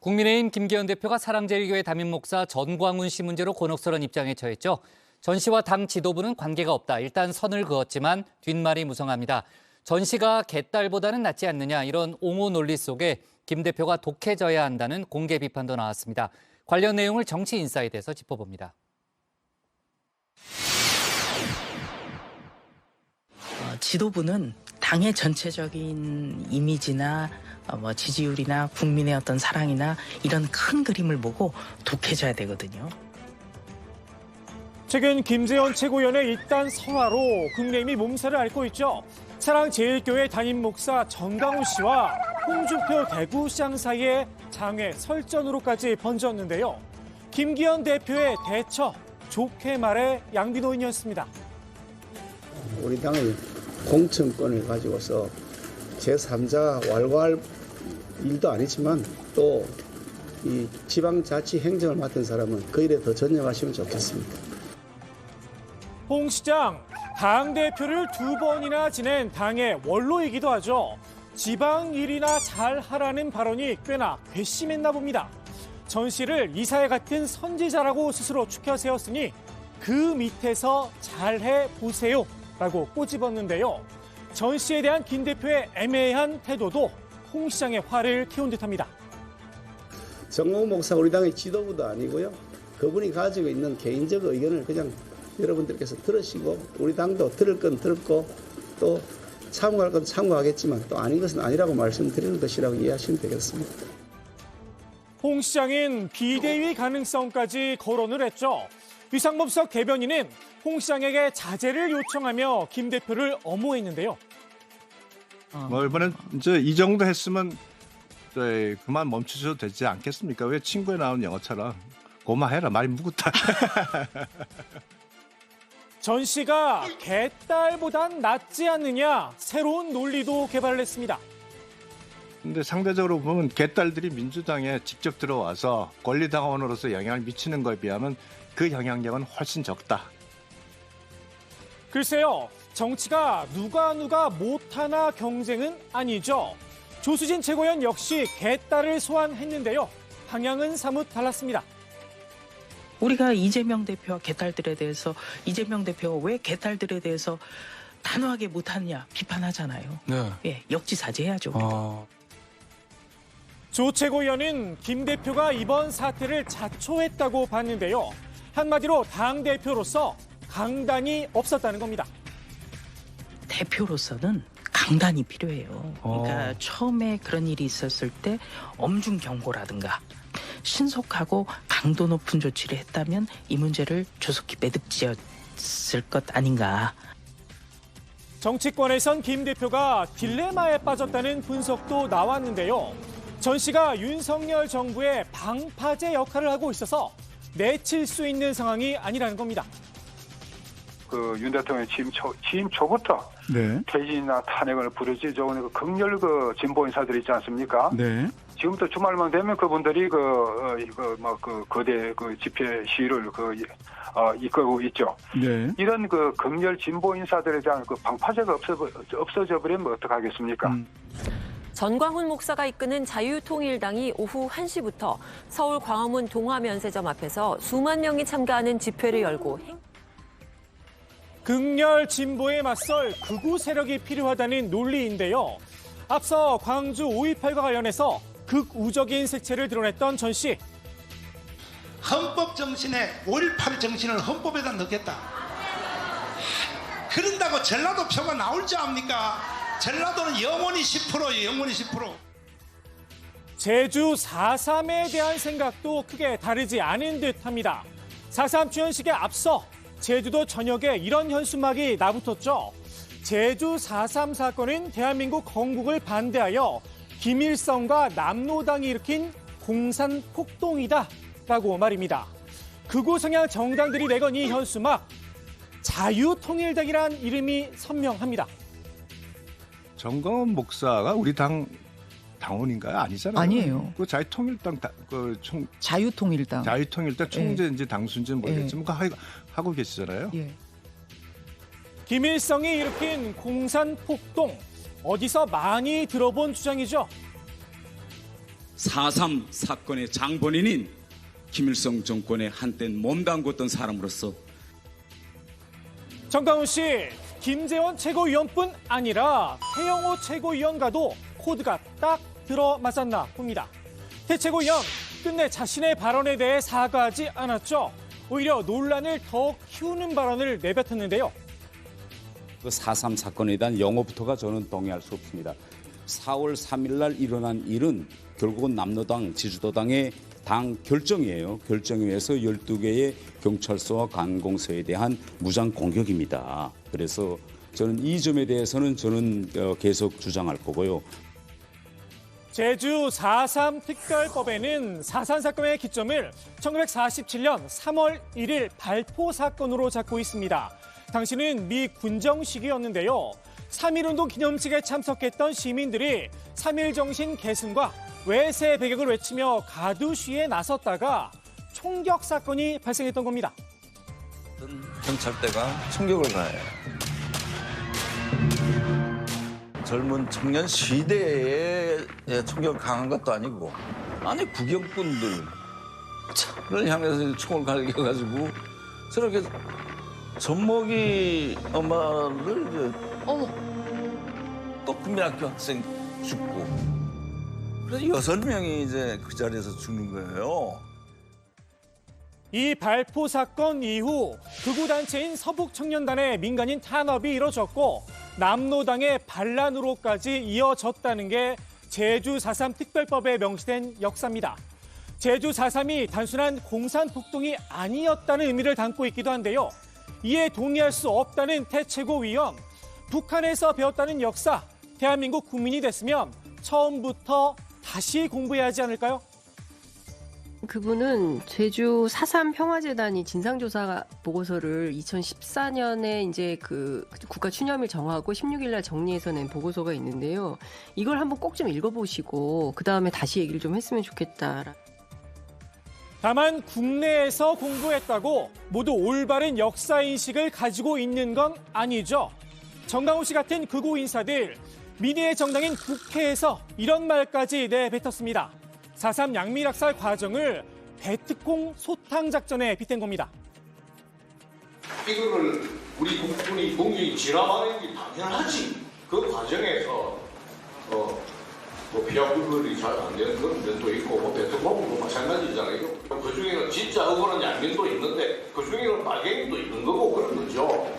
국민의힘 김기현 대표가 사랑제일교회 담임 목사 전광훈 씨 문제로 곤혹스러운 입장에 처했죠. 전 씨와 당 지도부는 관계가 없다. 일단 선을 그었지만 뒷말이 무성합니다. 전 씨가 개딸보다는 낫지 않느냐 이런 옹호 논리 속에 김 대표가 독해져야 한다는 공개 비판도 나왔습니다. 관련 내용을 정치인사이드에서 짚어봅니다. 지도부는 당의 전체적인 이미지나 지지율이나 국민의 어떤 사랑이나 이런 큰 그림을 보고 독해져야 되거든요. 최근 김재원 최고위원의 이딴 설화로 국민의힘이 몸살을 앓고 있죠. 사랑제일교회 담임 목사 전광훈 씨와 홍준표 대구시장 사이의 장외 설전으로까지 번졌는데요. 김기현 대표의 대처, 좋게 말해 양비노인이었습니다. 우리 당의 공천권을 가지고서 제3자 왈가왈 일도 아니지만 또 이 지방자치 행정을 맡은 사람은 그 일에 더 전념하시면 좋겠습니다. 홍 시장, 당대표를 2번이나 지낸 당의 원로이기도 하죠. 지방 일이나 잘하라는 발언이 꽤나 괘씸했나 봅니다. 전 씨를 이사회 같은 선지자라고 스스로 축혀 세웠으니 그 밑에서 잘해보세요 라고 꼬집었는데요. 전 씨에 대한 김 대표의 애매한 태도도 홍 시장의 화를 키운 듯합니다. 전광훈 목사 우리 당의 지도부도 아니고요. 그분이 가지고 있는 개인적 의견을 그냥 여러분들께서 들으시고 우리 당도 들을 건 들었고 또 참고할 건 참고하겠지만 또 아닌 것은 아니라고 말씀드리는 것이라고 이해하시면 되겠습니다. 홍 시장은 비대위 가능성까지 거론을 했죠. 유상범석 대변인은 홍 시장에게 자제를 요청하며 김 대표를 엄호했는데요. 이번엔 이제 이 정도 했으면 그만 멈추셔도 되지 않겠습니까? 왜 친구에 나온 영어처럼 고마해라 말이 무겁다. 전 씨가 개딸보단 낫지 않느냐 새로운 논리도 개발을 했습니다. 근데 상대적으로 보면 개딸들이 민주당에 직접 들어와서 권리당원으로서 영향을 미치는 것에 비하면 그 영향력은 훨씬 적다. 글쎄요, 정치가 누가 못하나 경쟁은 아니죠. 조수진 최고위원 역시 개딸을 소환했는데요. 방향은 사뭇 달랐습니다. 우리가 이재명 대표와 개딸들에 대해서 이재명 대표가 왜 개딸들에 대해서 단호하게 못하느냐 비판하잖아요. 네. 예, 역지사지해야죠. 조 최고위원은 김 대표가 이번 사태를 자초했다고 봤는데요. 한마디로 당대표로서 강단이 없었다는 겁니다. 대표로서는 강단이 필요해요. 그러니까 처음에 그런 일이 있었을 때 엄중 경고라든가 신속하고 강도 높은 조치를 했다면 이 문제를 조속히 매듭지었을 것 아닌가. 정치권에선 김 대표가 딜레마에 빠졌다는 분석도 나왔는데요. 전 씨가 윤석열 정부의 방파제 역할을 하고 있어서 내칠 수 있는 상황이 아니라는 겁니다. 윤 대통령의 취임 초부터 네. 퇴진이나 탄핵을 부르짖어오는 그 극렬 진보 인사들이 있지 않습니까? 네. 지금부터 주말만 되면 그분들이 거대 집회 시위를 이끌고 있죠. 네. 이런 극렬 진보 인사들에 대한 방파제가 없어져 버리면 어떡하겠습니까? 전광훈 목사가 이끄는 자유통일당이 오후 1시부터 서울 광화문 동화면세점 앞에서 수만 명이 참가하는 집회를 열고 극렬 진보에 맞설 극우 세력이 필요하다는 논리인데요. 앞서 광주 5.18과 관련해서 극우적인 색채를 드러냈던 전 씨. 헌법 정신에 5.18 정신을 헌법에다 넣겠다. 그런다고 전라도 표가 나올 줄 압니까? 전라도는 영원히 10%예요. 영원히 10%. 제주 4.3에 대한 생각도 크게 다르지 않은 듯합니다. 4.3 추현식에 앞서 제주도 전역에 이런 현수막이 나붙었죠. 제주 4.3 사건은 대한민국 건국을 반대하여 김일성과 남로당이 일으킨 공산 폭동이다라고 말입니다. 극우 성향 정당들이 내건 이 현수막, 자유통일당이란 이름이 선명합니다. 전광훈 목사가 우리 당원인가요? 아니잖아요. 아니에요. 그 자유통일당 자유통일당. 자유통일당 총재인지 당수인지는 모르겠지만 하고 계시잖아요. 예. 김일성이 일으킨 공산 폭동, 어디서 많이 들어본 주장이죠. 4.3 사건의 장본인인 김일성 정권에 한때 몸담궜던 사람으로서 정강훈 씨, 김재원 최고위원뿐 아니라 태영호 최고위원과도 코드가 딱 들어맞았나 봅니다. 태 최고위원, 끝내 자신의 발언에 대해 사과하지 않았죠. 오히려 논란을 더 키우는 발언을 내뱉었는데요. 그 4.3 사건에 대한 영어부터가 저는 동의할 수 없습니다. 4월 3일 날 일어난 일은 결국은 남로당, 지주도당의 당 결정이에요. 결정에 의해서 12개의 경찰서와 관공서에 대한 무장 공격입니다. 그래서 저는 이 점에 대해서는 저는 계속 주장할 거고요. 제주 4.3 특별법에는 4.3 사건의 기점을 1947년 3월 1일 발포 사건으로 잡고 있습니다. 당시는 미 군정 시기였는데요. 3.1운동 기념식에 참석했던 시민들이 3.1 정신 계승과 외세 배격을 외치며 가두 시위에 나섰다가 총격 사건이 발생했던 겁니다. 경찰대가 총격을 가해요. 젊은 청년 시대에 총격을 강한 것도 아니고 아니 구경꾼들 차를 향해서 총을 갈겨가지고 저렇게 젖먹이 엄마를 또 국민학교 학생 죽고 그래서 6명이 이제 그 자리에서 죽는 거예요. 이 발포 사건 이후 극우단체인 서북청년단의 민간인 탄압이 이뤄졌고 남로당의 반란으로까지 이어졌다는 게 제주 4.3 특별법에 명시된 역사입니다. 제주 4.3이 단순한 공산폭동이 아니었다는 의미를 담고 있기도 한데요. 이에 동의할 수 없다는 태 최고위원, 북한에서 배웠다는 역사, 대한민국 국민이 됐으면 처음부터 다시 공부해야 하지 않을까요? 그분은 제주 4.3 평화재단이 진상조사 보고서를 2014년에 이제 그 국가 추념일 정하고 16일 날 정리해서 낸 보고서가 있는데요. 이걸 한번 꼭 좀 읽어보시고 그 다음에 다시 얘기를 좀 했으면 좋겠다. 다만 국내에서 공부했다고 모두 올바른 역사인식을 가지고 있는 건 아니죠. 정강훈 씨 같은 극우 인사들, 민의의 정당인 국회에서 이런 말까지 내뱉었습니다. 4.3 양미락살 과정을 대특공 소탕 작전에 빗댄 겁니다. 이거를 우리 국군이 공격이 진화하는 게 당연하지. 그 과정에서 뭐 피하 구별이 잘 안 되는 그런 면도 있고 뭐 대특공도 마찬가지잖아요. 그 중에는 진짜 억울한 양면도 있는데 그 중에는 빨갱이도 있는 거고 그런 거죠.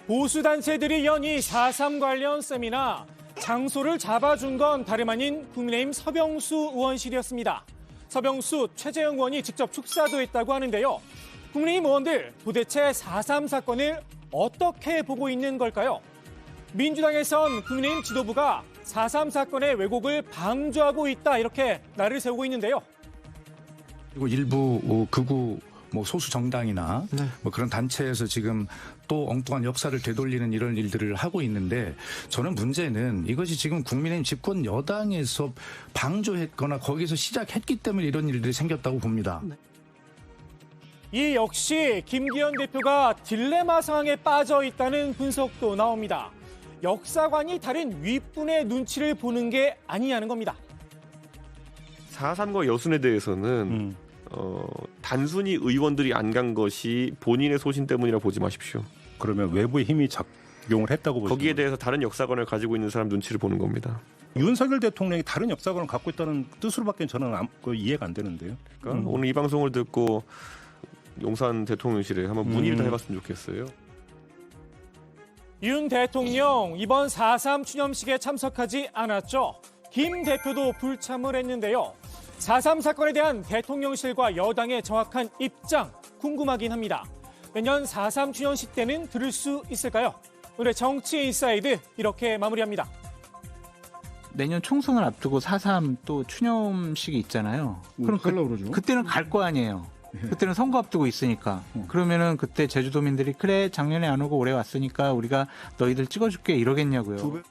보수단체들이 연 이 4.3 관련 세미나 장소를 잡아준 건 다름 아닌 국민의힘 서병수 의원실이었습니다. 서병수, 최재형 의원이 직접 축사도 했다고 하는데요. 국민의힘 의원들 도대체 4.3 사건을 어떻게 보고 있는 걸까요? 민주당에선 국민의힘 지도부가 4.3 사건의 왜곡을 방조하고 있다 이렇게 날을 세우고 있는데요. 그리고 일부 극우 소수 정당이나 뭐 그런 단체에서 지금 또 엉뚱한 역사를 되돌리는 이런 일들을 하고 있는데 저는 문제는 이것이 지금 국민의힘 집권 여당에서 방조했거나 거기서 시작했기 때문에 이런 일들이 생겼다고 봅니다. 이 역시 김기현 대표가 딜레마 상황에 빠져 있다는 분석도 나옵니다. 역사관이 다른 윗분의 눈치를 보는 게 아니냐는 겁니다. 4.3과 여순에 대해서는 단순히 의원들이 안 간 것이 본인의 소신 때문이라 보지 마십시오. 그러면 외부의 힘이 작용을 했다고 보시는 거기에 대해서 다른 역사관을 가지고 있는 사람 눈치를 보는 겁니다. 윤석열 대통령이 다른 역사관을 갖고 있다는 뜻으로밖에 저는 이해가 안 되는데요. 그러니까 오늘 이 방송을 듣고 용산 대통령실에 한번 문의를 다 해봤으면 좋겠어요. 윤 대통령 이번 4.3 추념식에 참석하지 않았죠. 김 대표도 불참을 했는데요. 4.3 사건에 대한 대통령실과 여당의 정확한 입장 궁금하긴 합니다. 내년 4.3 추념식 때는 들을 수 있을까요? 오늘 정치 인사이드 이렇게 마무리합니다. 내년 총선을 앞두고 4.3 또 추념식이 있잖아요. 그럼 그때는 갈 거 아니에요. 그때는 선거 앞두고 있으니까. 그러면은 그때 제주도민들이 그래 작년에 안 오고 올해 왔으니까 우리가 너희들 찍어줄게 이러겠냐고요.